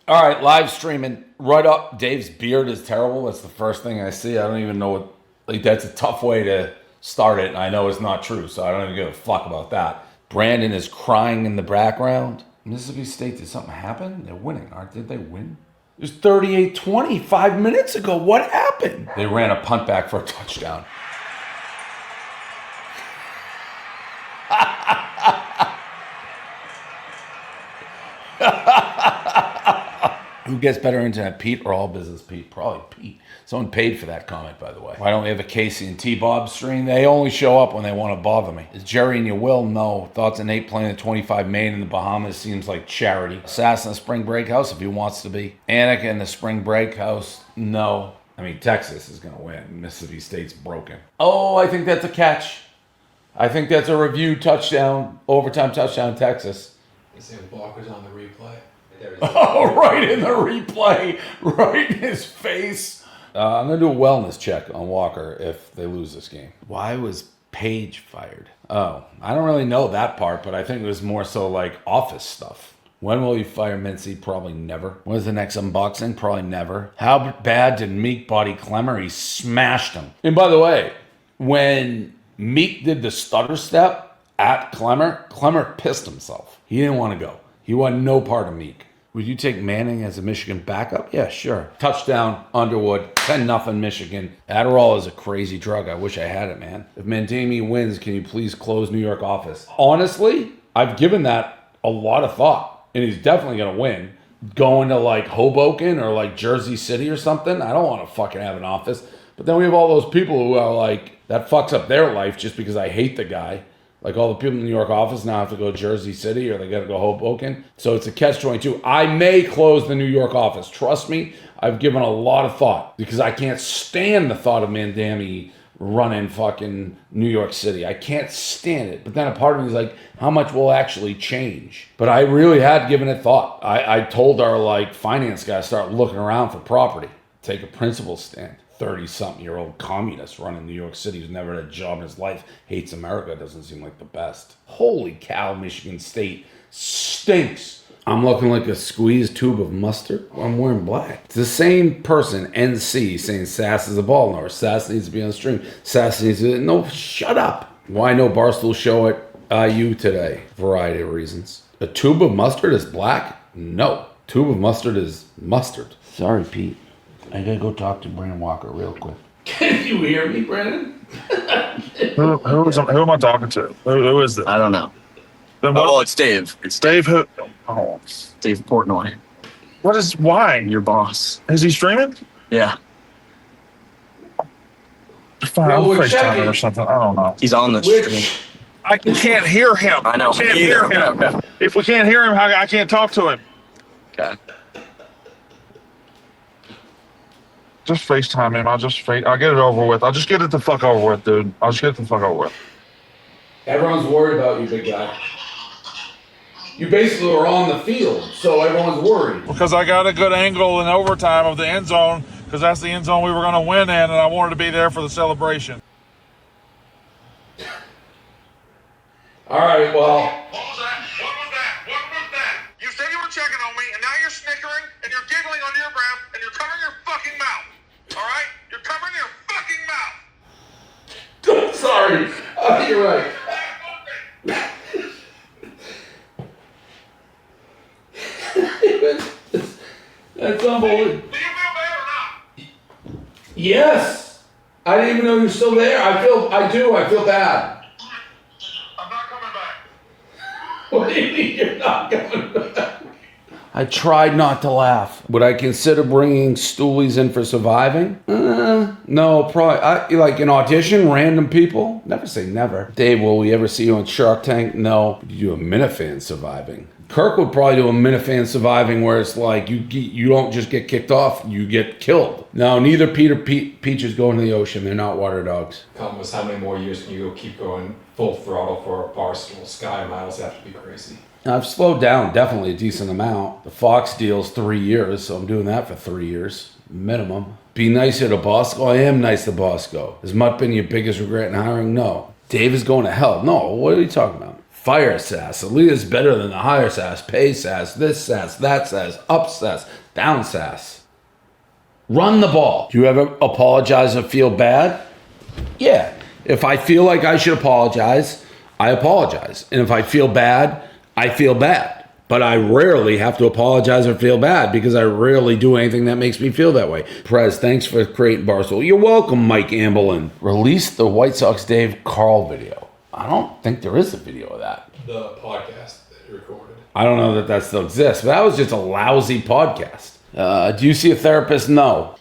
All right, live streaming. Right up. Dave's beard is terrible. That's the first thing I see. I don't even know what. Like, that's a tough way to start it, and I know it's not true, so I don't even give a fuck about that. Brandon is crying in the background. Mississippi State, did something happen? They're winning. Did they win? It was 38-20 5 minutes ago. What happened? They ran a punt back for a touchdown. Who gets better internet, Pete or All Business Pete? Probably Pete. Someone paid for that comment, by the way. Why don't we have a Casey and T-Bob stream? They only show up when they want to bother me. Is Jerry and your will? No. Thoughts on Nate playing the 25 main in the Bahamas seems like charity. Sass in the spring break house if he wants to be. Annika in the spring break house? No. I mean, Texas is going to win. Mississippi State's broken. Oh, I think that's a catch. I think that's a review touchdown, overtime touchdown, Texas. You say Walker's on the replay? Oh, right in the replay, right in his face. I'm going to do a wellness check on Walker if they lose this game. Why was Paige fired? Oh, I don't really know that part, but I think it was more so like office stuff. When will you fire Mincy? Probably never. When is the next unboxing? Probably never. How bad did Meek body Clemmer? He smashed him. And by the way, when Meek did the stutter step at Clemmer, Clemmer pissed himself. He didn't want to go. He wanted no part of Meek. Would you take Manning as a Michigan backup? Yeah, sure. Touchdown, Underwood, 10-0 Michigan. Adderall is a crazy drug. I wish I had it, man. If Mandemi wins, can you please close New York office? Honestly, I've given that a lot of thought, and he's definitely going to win. Going to like Hoboken or like Jersey City or something, I don't want to fucking have an office. But then we have all those people who are like, that fucks up their life just because I hate the guy. Like all the people in the New York office now have to go to Jersey City or they got to go Hoboken. So it's a catch-22. I may close the New York office. Trust me, I've given a lot of thought because I can't stand the thought of Mandami running fucking New York City. I can't stand it. But then a part of me is like, how much will actually change? But I really had given it thought. I told our like finance guy to start looking around for property. Take a principal stand. 30-something-year-old communist running New York City who's never had a job in his life, hates America, doesn't seem like the best. Holy cow, Michigan State stinks. I'm looking like a squeezed tube of mustard. I'm wearing black. It's the same person, NC, saying Sass is a ball knower. Sass needs to be on the stream. Sass needs to... No, shut up. Why no Barstool show at IU today? Variety of reasons. A tube of mustard is black? No. Tube of mustard is mustard. Sorry, Pete. I gotta go talk to Brandon Walker real quick. Can you hear me, Brandon? who am I talking to? Who is this? I don't know. It's Dave. It's Dave who? Oh. Dave Portnoy. Why? Your boss. Is he streaming? Yeah. Fine, I'll FaceTime him or something. I don't know. He's on the stream. I can't hear him. I know. Can't hear him. If we can't hear him, I can't talk to him. Okay. Just FaceTime him. I'll get it over with. I'll just get it the fuck over with, dude. I'll just get it the fuck over with. Everyone's worried about you, big guy. You basically are on the field, so everyone's worried. Because I got a good angle in overtime of the end zone, because that's the end zone we were going to win in, and I wanted to be there for the celebration. All right, well. What was that? What was that? You said you were checking on me, and now you're snickering, and you're giggling under your breath, and you're covering your fucking mouth. All right? You're covering your fucking mouth. Sorry. You're right. That's unbelievable. Do you feel bad or not? Yes. I didn't even know you were still there. I feel bad. I'm not coming back. What do you mean you're not coming back? I tried not to laugh. Would I consider bringing Stoolies in for surviving? No, probably. Like an audition, random people? Never say never. Dave, will we ever see you on Shark Tank? No. You do a Minifan surviving. Kirk would probably do a Minifan surviving where it's like you don't just get kicked off, you get killed. No, neither Pete or Peaches go into the ocean. They're not water dogs. Problem was, how many more years can you keep going full throttle for a Barstool? Sky miles have to be crazy. I've slowed down definitely a decent amount. The Fox deal's 3 years, so I'm doing that for 3 years, minimum. Be nicer to Bosco? I am nice to Bosco. Has Mutt been your biggest regret in hiring? No. Dave is going to hell? No, what are you talking about? Fire sass. Aaliyah's better than the higher sass. Pay sass. This sass. That sass. Up sass. Down sass. Run the ball. Do you ever apologize or feel bad? Yeah. If I feel like I should apologize, I apologize. And if I feel bad, I feel bad. But I rarely have to apologize or feel bad because I rarely do anything that makes me feel that way. Prez, thanks for creating Barstool. You're welcome, Mike Amberlin. Release the White Sox Dave Carl video. I don't think there is a video of that. The podcast that he recorded. I don't know that still exists, but that was just a lousy podcast. Do you see a therapist? No.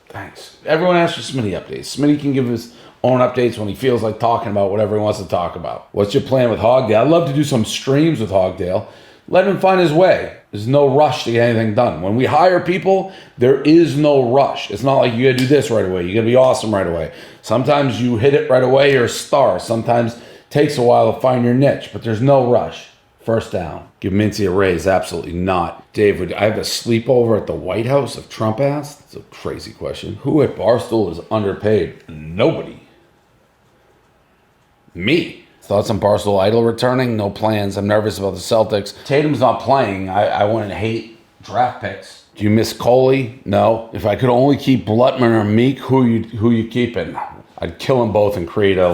Thanks. Everyone asks for Smitty updates. Smitty can give his own updates when he feels like talking about whatever he wants to talk about. What's your plan with Hogdale? I'd love to do some streams with Hogdale. Let him find his way. There's no rush to get anything done. When we hire people, there is no rush. It's not like you gotta do this right away. You gotta be awesome right away. Sometimes you hit it right away, you're a star. Sometimes it takes a while to find your niche, but there's no rush. First down. Give Mincy a raise. Absolutely not. Dave, would I have a sleepover at the White House if Trump asked? That's a crazy question. Who at Barstool is underpaid? Nobody. Me. Thoughts on Barstool Idol returning? No plans. I'm nervous about the Celtics. Tatum's not playing. I wouldn't hate draft picks. Do you miss Coley? No. If I could only keep Blutman or Meek, who you keeping? I'd kill them both and create a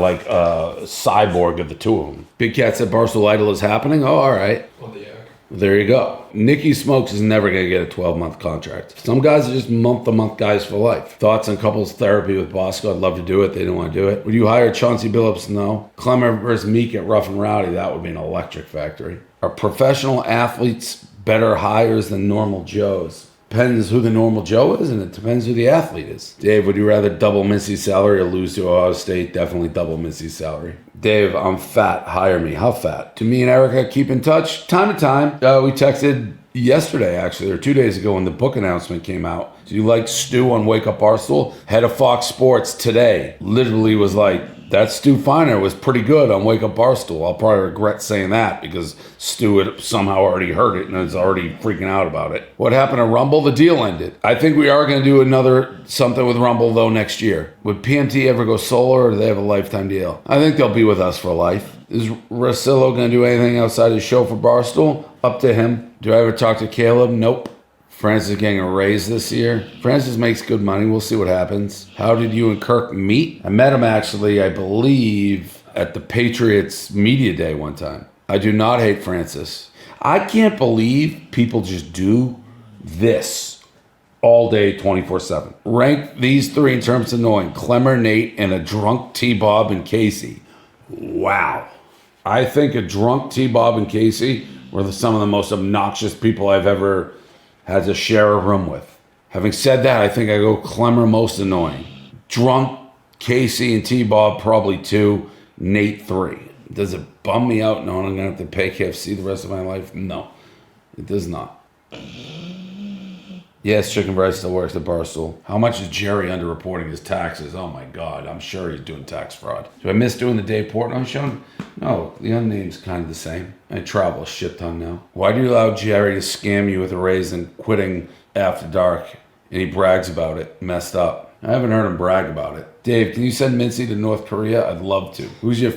cyborg of the two of them. Big Cat said Barstool Idol is happening. Oh, all right. On the yak. There you go. Nicky Smokes is never going to get a 12-month contract. Some guys are just month-to-month guys for life. Thoughts on couples therapy with Bosco? I'd love to do it. They didn't want to do it. Would you hire Chauncey Billups? No. Clemmer versus Meek at Rough and Rowdy. That would be an electric factory. Are professional athletes better hires than normal Joes? Depends who the normal Joe is, and it depends who the athlete is. Dave, would you rather double Missy's salary or lose to Ohio State? Definitely double Missy's salary. Dave, I'm fat. Hire me. How fat? Do me and Erica keep in touch? Time to time. We texted yesterday, actually, or 2 days ago when the book announcement came out. Do you like Stu on Wake Up Barstool? Head of Fox Sports today literally was like, that Stu Feiner was pretty good on Wake Up Barstool. I'll probably regret saying that because Stu had somehow already heard it and is already freaking out about it. What happened to Rumble? The deal ended. I think we are going to do another something with Rumble, though, next year. Would PMT ever go solo or do they have a lifetime deal? I think they'll be with us for life. Is Rosillo going to do anything outside his show for Barstool? Up to him. Do I ever talk to Caleb? Nope. Francis is getting a raise this year. Francis makes good money. We'll see what happens. How did you and Kirk meet? I met him actually, I believe, at the Patriots Media Day one time. I do not hate Francis. I can't believe people just do this all day 24/7. Rank these three in terms of annoying. Clemmer, Nate, and a drunk T-Bob and Casey. Wow. I think a drunk T-Bob and Casey were some of the most obnoxious people I've ever had to share a room with. Having said that, I think I go Clemmer most annoying. Drunk, Casey and T-Bob probably 2, Nate 3. Does it bum me out knowing I'm going to have to pay KFC the rest of my life? No, it does not. Yes, Chicken Breast still works at Barstool. How much is Jerry underreporting his taxes? Oh my God, I'm sure he's doing tax fraud. Do I miss doing the Dave Portnoy show? No, the unname's kind of the same. I travel a shit ton now. Why do you allow Jerry to scam you with a raise and quitting after dark? And he brags about it. Messed up. I haven't heard him brag about it. Dave, can you send Mincy to North Korea? I'd love to. Who's your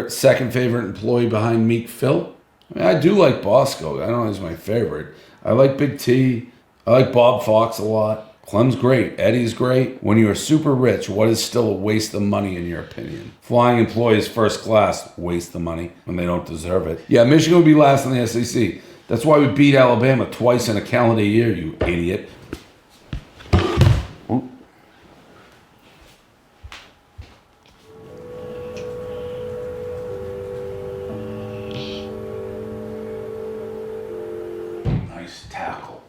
second favorite employee behind Meek Phil? I mean, I do like Bosco. I don't know if he's my favorite. I like Big T. I like Bob Fox a lot. Clem's great. Eddie's great. When you are super rich, what is still a waste of money in your opinion? Flying employees first class, waste of money when they don't deserve it. Yeah, Michigan would be last in the SEC. That's why we beat Alabama twice in a calendar year, you idiot. Ooh. Nice tackle.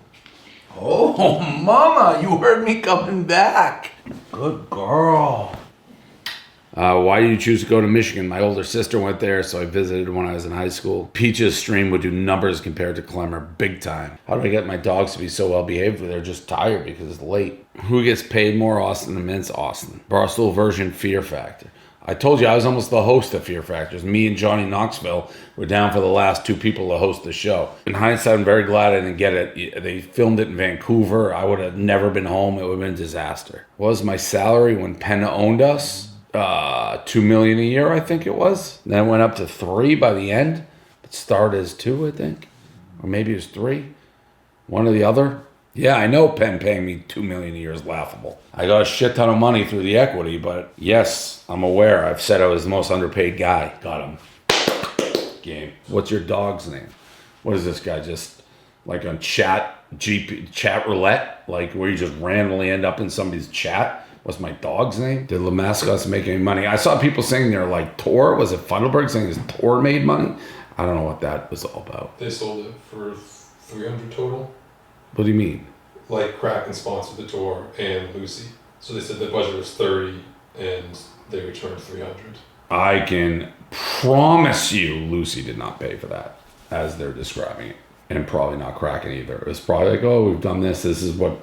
Oh, mama, you heard me coming back. Good girl. Why did you choose to go to Michigan? My older sister went there, so I visited when I was in high school. Peach's stream would do numbers compared to Clemmer, big time. How do I get my dogs to be so well behaved? They're just tired because it's late. Who gets paid more, Austin or Mintz? Austin. Barstool version Fear Factor. I told you I was almost the host of Fear Factors. Me and Johnny Knoxville were down for the last 2 people to host the show. In hindsight, I'm very glad I didn't get it. They filmed it in Vancouver. I would have never been home. It would have been a disaster. What was my salary when Penna owned us? $2 million a year, I think it was. Then it went up to 3 by the end. It started as 2, I think, or maybe it was 3. One or the other. Yeah, I know Penn paying me $2 million a year is laughable. I got a shit ton of money through the equity, but yes, I'm aware. I've said I was the most underpaid guy. Got him. Game. What's your dog's name? What is this guy, just like on chat roulette, like where you just randomly end up in somebody's chat? What's my dog's name? Did LeMascos make any money? I saw people saying they're like Tor. Was it Fundelberg saying his Tor made money? I don't know what that was all about. They sold it for 300 total. What do you mean? Like Kraken sponsored the tour and Lucy. So they said the budget was 30 and they returned 300. I can promise you Lucy did not pay for that, as they're describing it. And probably not Kraken either. It was probably like, oh, we've done this. This is what...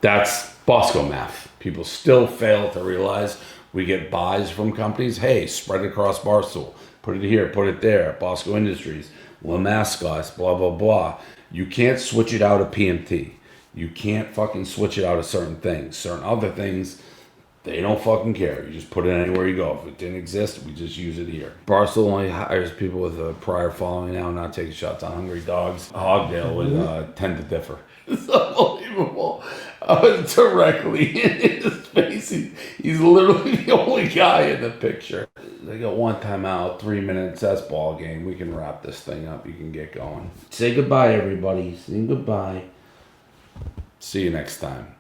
That's Bosco math. People still fail to realize we get buys from companies. Hey, spread it across Barstool. Put it here, put it there. Bosco Industries, LeMascos, blah, blah, blah. You can't switch it out of PMT. You can't fucking switch it out of certain things. Certain other things, they don't fucking care. You just put it anywhere you go. If it didn't exist, we just use it here. Barstool only hires people with a prior following now, not taking shots on hungry dogs. Hogdale would tend to differ. It's unbelievable. Directly in his face. He's literally the only guy in the picture. They got one timeout, 3 minutes. That's ball game. We can wrap this thing up. You can get going. Say goodbye, everybody. Say goodbye. See you next time.